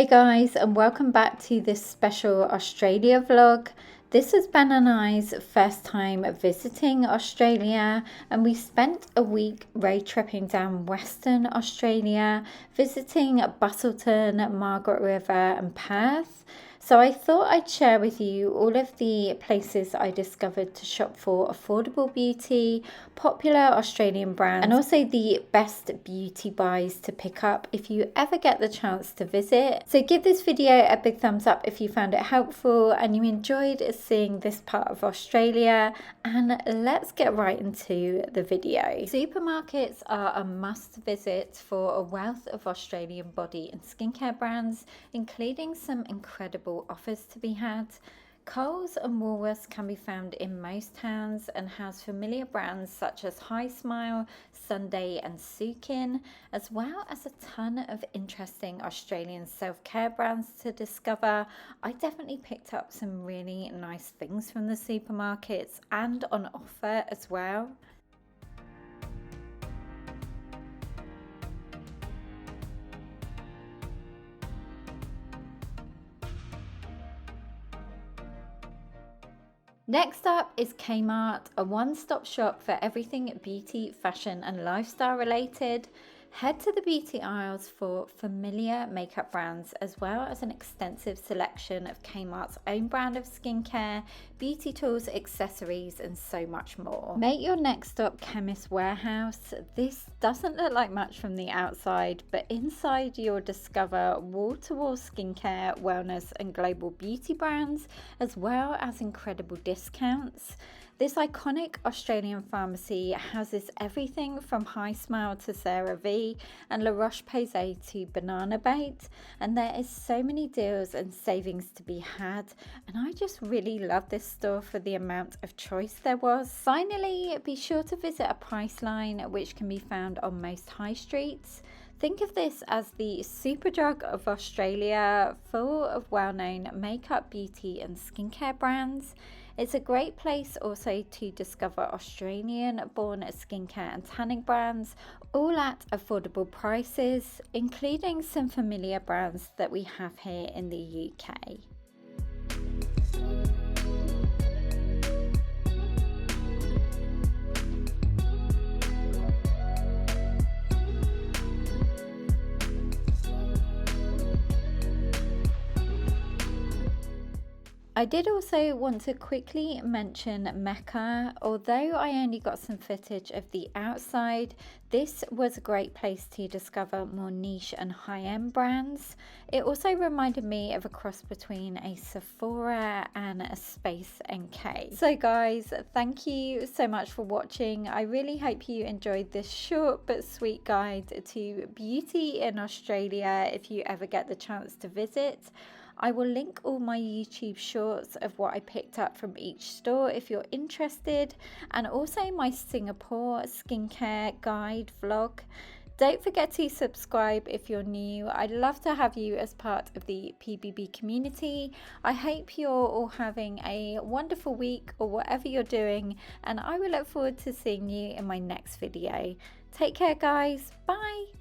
Hey guys, and welcome back to this special Australia vlog. This is Ben and I's first time visiting Australia, and we spent a week road tripping down Western Australia, visiting Busselton, Margaret River and Perth. So I thought I'd share with you all of the places I discovered to shop for affordable beauty, popular Australian brands, and also the best beauty buys to pick up if you ever get the chance to visit. So give this video a big thumbs up if you found it helpful and you enjoyed seeing this part of Australia, and let's get right into the video. Supermarkets are a must visit for a wealth of Australian body and skincare brands, including some incredible offers to be had. Coles and Woolworths can be found in most towns and has familiar brands such as Hi Smile, Sunday and Sukin, as well as a ton of interesting Australian self-care brands to discover. I definitely picked up some really nice things from the supermarkets and on offer as well. Next up is Kmart, a one-stop shop for everything beauty, fashion and lifestyle related. Head to the beauty aisles for familiar makeup brands as well as an extensive selection of Kmart's own brand of skincare, beauty tools, accessories and so much more. Make your next stop Chemist Warehouse. This doesn't look like much from the outside, but inside you'll discover wall-to-wall skincare, wellness and global beauty brands as well as incredible discounts. This iconic Australian pharmacy houses everything from Hi Smile to CeraVe and La Roche-Posay to Banana Bait, and there is so many deals and savings to be had, and I just really love this store for the amount of choice there was. Finally, be sure to visit a Priceline, which can be found on most high streets. Think of this as the Superdrug of Australia, full of well-known makeup, beauty and skincare brands. It's a great place also to discover Australian-born skincare and tanning brands, all at affordable prices, including some familiar brands that we have here in the UK. I did also want to quickly mention Mecca. Although I only got some footage of the outside, this was a great place to discover more niche and high-end brands. It also reminded me of a cross between a Sephora and a Space NK. So guys, thank you so much for watching. I really hope you enjoyed this short but sweet guide to beauty in Australia if you ever get the chance to visit. I will link all my YouTube shorts of what I picked up from each store if you're interested, and also my Singapore skincare guide vlog. Don't forget to subscribe if you're new. I'd love to have you as part of the PBB community. I hope you're all having a wonderful week or whatever you're doing, and I will look forward to seeing you in my next video. Take care guys, bye!